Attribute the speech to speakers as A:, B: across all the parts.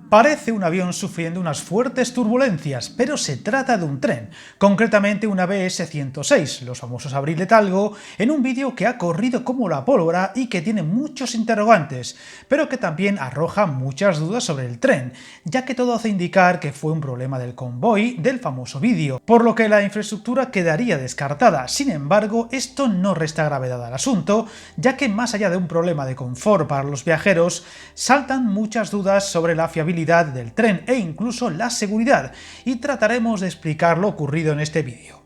A: Parece un avión sufriendo unas fuertes turbulencias, pero se trata de un tren, concretamente una BS-106, los famosos Abril de Talgo, en un vídeo que ha corrido como la pólvora y que tiene muchos interrogantes, pero que también arroja muchas dudas sobre el tren, ya que todo hace indicar que fue un problema del convoy del famoso vídeo, por lo que la infraestructura quedaría descartada. Sin embargo, esto no resta gravedad al asunto, ya que más allá de un problema de confort para los viajeros, saltan muchas dudas sobre la fiabilidad del tren e incluso la seguridad, y trataremos de explicar lo ocurrido en este vídeo.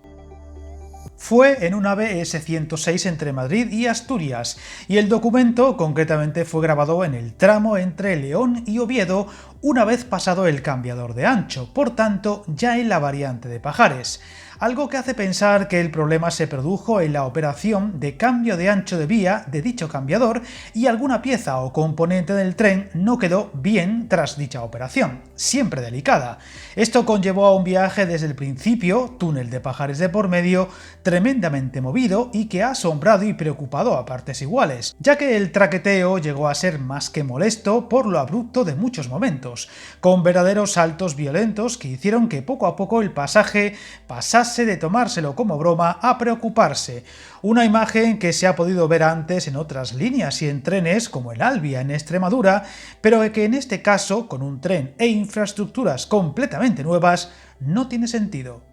A: Fue en una BS-106 entre Madrid y Asturias, y el documento concretamente fue grabado en el tramo entre León y Oviedo una vez pasado el cambiador de ancho, por tanto ya en la variante de Pajares, algo que hace pensar que el problema se produjo en la operación de cambio de ancho de vía de dicho cambiador y alguna pieza o componente del tren no quedó bien tras dicha operación, siempre delicada. Esto conllevó a un viaje desde el principio, túnel de Pajares de por medio, tremendamente movido y que ha asombrado y preocupado a partes iguales, ya que el traqueteo llegó a ser más que molesto por lo abrupto de muchos momentos, con verdaderos saltos violentos que hicieron que poco a poco el pasaje pasase de tomárselo como broma a preocuparse. Una imagen que se ha podido ver antes en otras líneas y en trenes como el Albia en Extremadura, pero que en este caso, con un tren e infraestructuras completamente nuevas, no tiene sentido.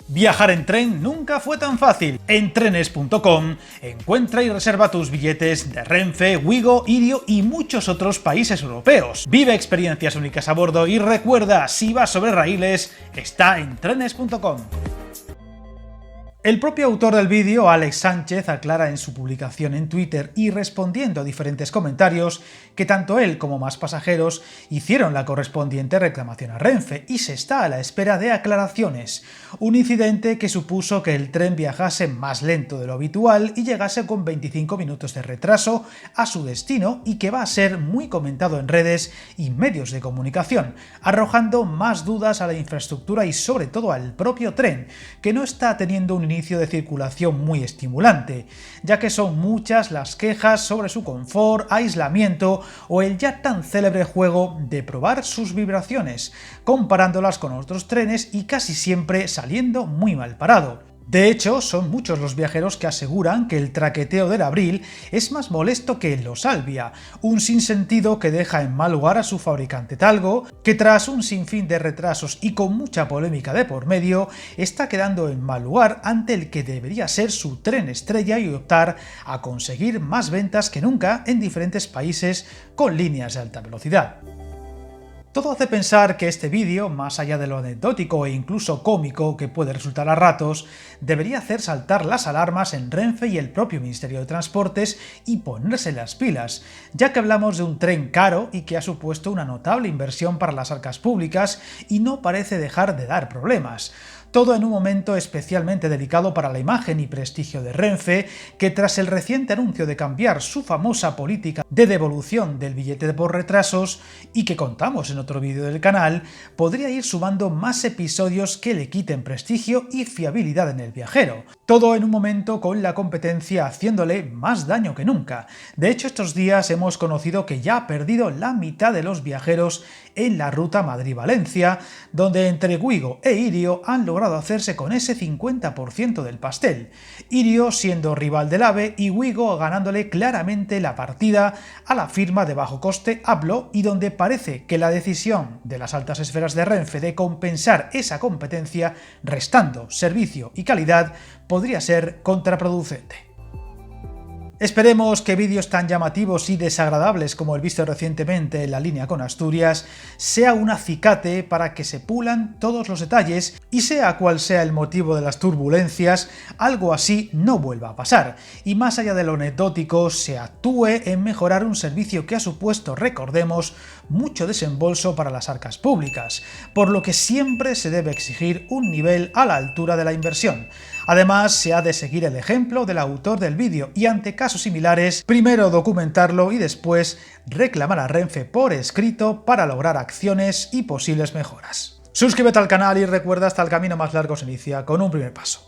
A: Viajar en tren nunca fue tan fácil. En trenes.com encuentra y reserva tus billetes de Renfe, Wigo, Irio y muchos otros países europeos. Vive experiencias únicas a bordo y recuerda, si vas sobre raíles, está en trenes.com. El propio autor del vídeo, Alex Sánchez, aclara en su publicación en Twitter y respondiendo a diferentes comentarios que tanto él como más pasajeros hicieron la correspondiente reclamación a Renfe y se está a la espera de aclaraciones. Un incidente que supuso que el tren viajase más lento de lo habitual y llegase con 25 minutos de retraso a su destino y que va a ser muy comentado en redes y medios de comunicación, arrojando más dudas a la infraestructura y sobre todo al propio tren, que no está teniendo un inicio de circulación muy estimulante, ya que son muchas las quejas sobre su confort, aislamiento o el ya tan célebre juego de probar sus vibraciones, comparándolas con otros trenes y casi siempre saliendo muy mal parado. De hecho, son muchos los viajeros que aseguran que el traqueteo del Abril es más molesto que en los Albia, un sinsentido que deja en mal lugar a su fabricante Talgo, que tras un sinfín de retrasos y con mucha polémica de por medio, está quedando en mal lugar ante el que debería ser su tren estrella y optar a conseguir más ventas que nunca en diferentes países con líneas de alta velocidad. Todo hace pensar que este vídeo, más allá de lo anecdótico e incluso cómico que puede resultar a ratos, debería hacer saltar las alarmas en Renfe y el propio Ministerio de Transportes y ponerse las pilas, ya que hablamos de un tren caro y que ha supuesto una notable inversión para las arcas públicas y no parece dejar de dar problemas. Todo en un momento especialmente delicado para la imagen y prestigio de Renfe, que tras el reciente anuncio de cambiar su famosa política de devolución del billete por retrasos, y que contamos en otro vídeo del canal, podría ir sumando más episodios que le quiten prestigio y fiabilidad en el viajero. Todo en un momento con la competencia haciéndole más daño que nunca. De hecho, estos días hemos conocido que ya ha perdido la mitad de los viajeros en la ruta Madrid-Valencia, donde entre Wigo e Irio han logrado hacerse con ese 50% del pastel, Irio siendo rival del AVE y Wigo ganándole claramente la partida a la firma de bajo coste Ablo, y donde parece que la decisión de las altas esferas de Renfe de compensar esa competencia restando servicio y calidad podría ser contraproducente. Esperemos que vídeos tan llamativos y desagradables como el visto recientemente en la línea con Asturias sea un acicate para que se pulan todos los detalles y sea cual sea el motivo de las turbulencias, algo así no vuelva a pasar y más allá de lo anecdótico se actúe en mejorar un servicio que ha supuesto, recordemos, mucho desembolso para las arcas públicas, por lo que siempre se debe exigir un nivel a la altura de la inversión. Además, se ha de seguir el ejemplo del autor del vídeo y ante casos similares, primero documentarlo y después reclamar a Renfe por escrito para lograr acciones y posibles mejoras. Suscríbete al canal y recuerda, hasta el camino más largo se inicia con un primer paso.